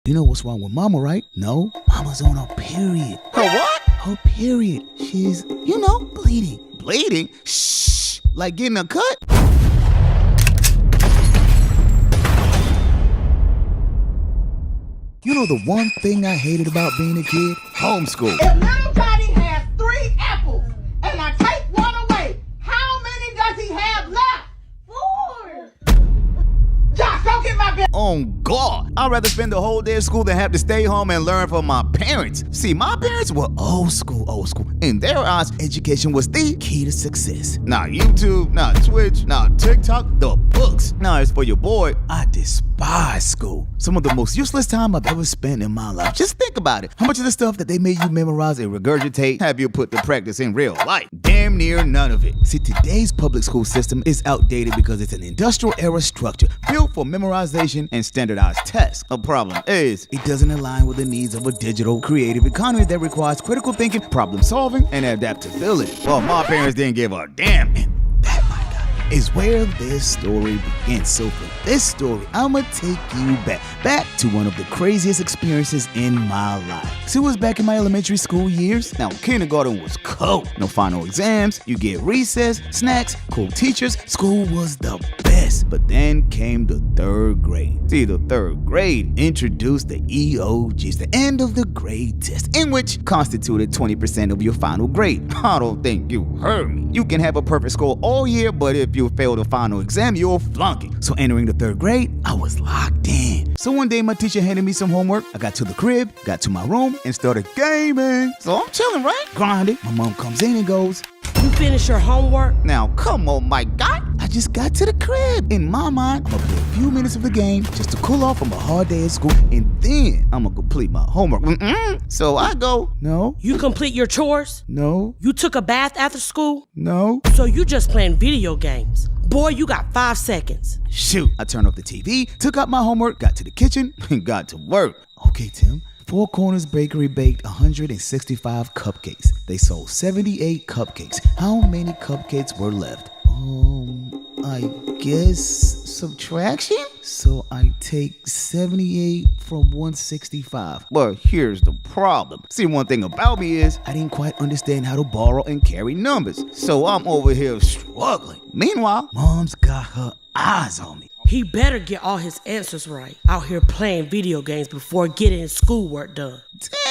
You know what's wrong with mama, right? No, mama's on her period. Her what? Her period. She's, bleeding. Bleeding? Shh. Like getting a cut? You know the one thing I hated about being a kid? Homeschool. If little Johnny has 3 apples and I take one away, how many does he have left? 4. Josh, go get my bill. Oh God, I'd rather spend the whole day at school than have to stay home and learn from my parents. See, my parents were old school. In their eyes, education was the key to success. Not YouTube, not Twitch, not TikTok, the books. Now as for your boy, I despise school. Some of the most useless time I've ever spent in my life. just think about it. How much of the stuff that they made you memorize and regurgitate have you put to practice in real life? Damn near none of it. See, today's public school system is outdated because it's an industrial era structure built for memorization And standardized tests. The problem is, it doesn't align with the needs of a digital, creative economy that requires critical thinking, problem solving, and adaptability. Well, my parents didn't give a damn. that, my guy, is where this story begins. So for this story, I'ma take you back to one of the craziest experiences in my life. So it was back in my elementary school years. Now, kindergarten was cold. No final exams, you get recess, snacks, cool teachers. School was the best. But then came the 3rd grade. See, the 3rd grade introduced the EOGs, the end of the grade test, in which constituted 20% of your final grade. I don't think you heard me. You can have a perfect score all year, but if you fail the final exam, you're flunking. So entering the 3rd grade, I was locked in. So one day my teacher handed me some homework. I got to the crib, got to my room, and started gaming. So I'm chilling, right? Grinding. My mom comes in and goes, You finish your homework? Now, come on, my guy. I just got to the crib. In my mind, I'm gonna play a few minutes of the game just to cool off from a hard day at school, and then I'm gonna complete my homework. So I go, no, You complete your chores? no, You took a bath after school? no. So you just playing video games. Boy, you got 5 seconds. shoot. I turned off the TV, took out my homework, got to the kitchen, and got to work. Okay, Tim. Four Corners Bakery baked 165 cupcakes. They sold 78 cupcakes. How many cupcakes were left? I guess subtraction? So I take 78 from 165. But here's the problem. See, one thing about me is I didn't quite understand how to borrow and carry numbers. So I'm over here struggling. Meanwhile, Mom's got her eyes on me. He better get all his answers right. Out here playing video games before getting his schoolwork done.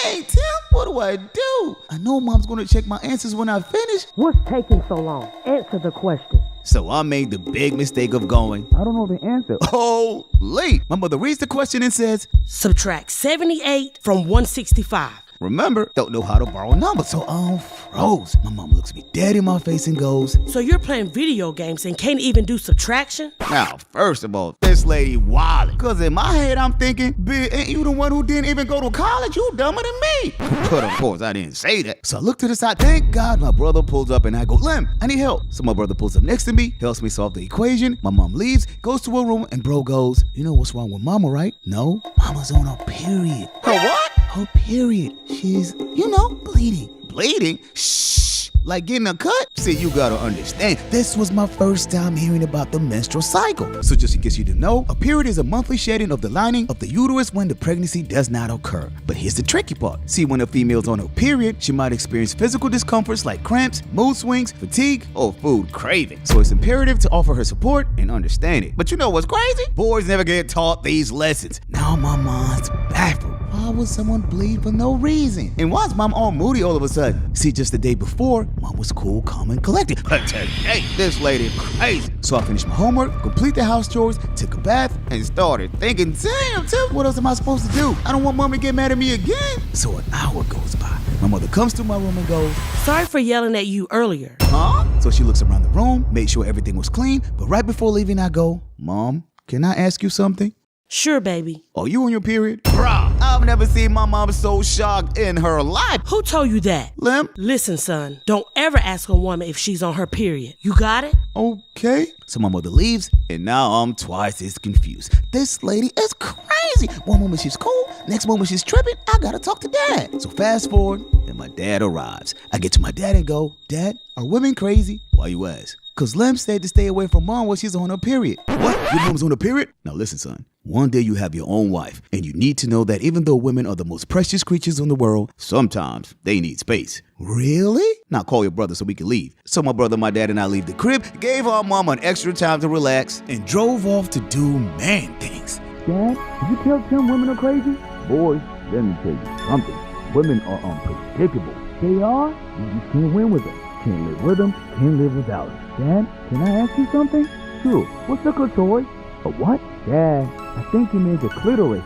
dang, Tim, what do I do? I know Mom's gonna check my answers when I finish. What's taking so long? Answer the question. So I made the big mistake of going, I don't know the answer. holy. My mother reads the question and says, Subtract 78 from 165. remember, don't know how to borrow numbers. So I'm froze. My mom looks me dead in my face and goes, So you're playing video games and can't even do subtraction? Now, first of all, this lady wildin'. Cause in my head, I'm thinking, bitch, ain't you the one who didn't even go to college? You dumber than me. But of course, I didn't say that. So I look to the side. Thank God my brother pulls up and I go, Lem, I need help. So my brother pulls up next to me, helps me solve the equation. My mom leaves, goes to her room, and bro goes, you know what's wrong with mama, right? No, mama's on her period. Her what? Her period. She's, bleeding. Bleeding? Shh. Like getting a cut? See, you gotta understand. This was my first time hearing about the menstrual cycle. So just in case you didn't know, a period is a monthly shedding of the lining of the uterus when the pregnancy does not occur. But here's the tricky part. See, when a female's on her period, she might experience physical discomforts like cramps, mood swings, fatigue, Or food craving. so it's imperative to offer her support and understand it. But you know what's crazy? Boys never get taught these lessons. Now my mind's baffled. Why would someone bleed for no reason? And why's mom all moody all of a sudden? See, just the day before, mom was cool, calm, and collected. But today, this lady crazy. So I finished my homework, complete the house chores, took a bath, And started thinking, damn, Tim, what else am I supposed to do? I don't want mom to get mad at me again. So an hour goes by. My mother comes to my room and goes, Sorry for yelling at you earlier. Huh? so she looks around the room, made sure everything was clean, but right before leaving I go, Mom, can I ask you something? Sure, baby. Are you on your period? Bruh, I've never seen my mom so shocked in her life. Who told you that? Lem, Listen, son, don't ever ask a woman if she's on her period. You got it? okay. So my mother leaves, And now I'm twice as confused. this lady is crazy. One moment she's cool, next moment she's tripping, I gotta talk to dad. So fast forward, and my dad arrives. I get to my dad and go, Dad, are women crazy? Why you ask? Cause Lem said to stay away from mom while she's on her period. What? Your mom's on her period? Now listen, son. One day you have your own wife, and you need to know that even though women are the most precious creatures in the world, sometimes they need space. Really? Now call your brother so we can leave. So my brother, my dad, and I leave the crib, gave our mom an extra time to relax, And drove off to do man things. Dad, did you tell Tim women are crazy? Boys, let me tell you something. Women are unpredictable. They are? You just can't win with them. Can't live with them, can't live without them. Dad, can I ask you something? Sure. What's a clitoris? A what? Dad, I think you meant a clitoris.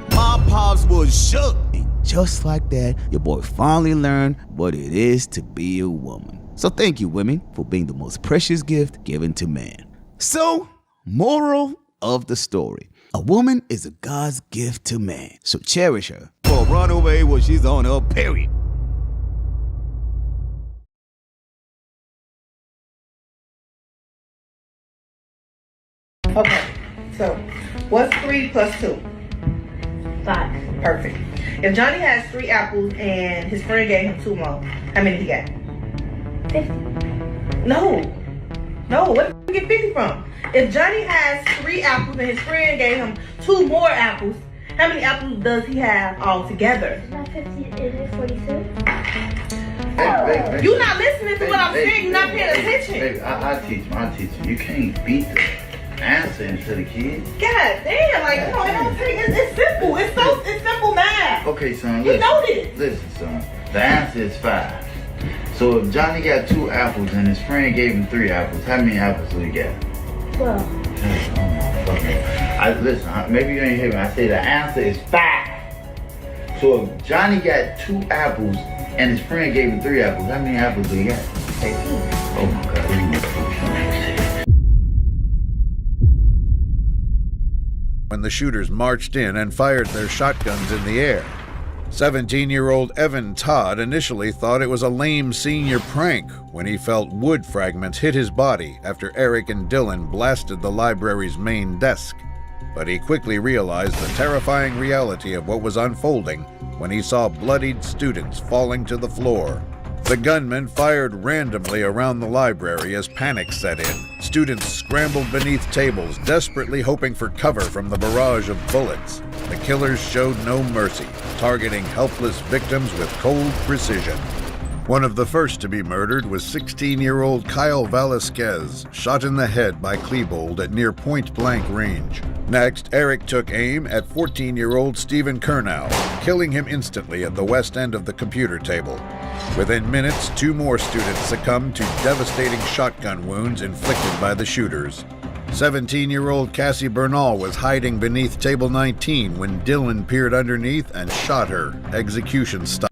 My pops was shook. And just like that, Your boy finally learned what it is to be a woman. So thank you, women, for being the most precious gift given to man. So, moral of the story. a woman is a God's gift to man. So cherish her, or run away when she's on her period. Okay, so what's 3 plus 2? 5. Perfect. If Johnny has 3 apples and his friend gave him 2 more, how many he got? 50. No, where did you get 50 from? If Johnny has 3 apples and his friend gave him 2 more apples, how many apples does he have altogether? It's not 50, is it 42? Baby, You're not listening to what I'm saying. You're not paying attention. Baby, I teach him. You can't beat the answer into the kids. God damn, like, come on, it don't take, it's simple. It's simple math. Okay, son, You listen. know this. Listen, son. The answer is 5. So if Johnny got 2 apples and his friend gave him 3 apples, how many apples do he get? 12. Listen, maybe you ain't hear me. I say the answer is 5. So if Johnny got 2 apples and his friend gave him 3 apples, how many apples do he get? 13. Oh my God. When the shooters marched in and fired their shotguns in the air. 17-year-old Evan Todd initially thought it was a lame senior prank when he felt wood fragments hit his body after Eric and Dylan blasted the library's main desk. But he quickly realized the terrifying reality of what was unfolding when he saw bloodied students falling to the floor. The gunmen fired randomly around the library as panic set in. Students scrambled beneath tables, desperately hoping for cover from the barrage of bullets. The killers showed no mercy, targeting helpless victims with cold precision. One of the first to be murdered was 16-year-old Kyle Velasquez, shot in the head by Klebold at near point-blank range. Next, Eric took aim at 14-year-old Stephen Kernow, killing him instantly at the west end of the computer table. Within minutes, 2 more students succumbed to devastating shotgun wounds inflicted by the shooters. 17-year-old Cassie Bernal was hiding beneath table 19 when Dylan peered underneath and shot her, execution style.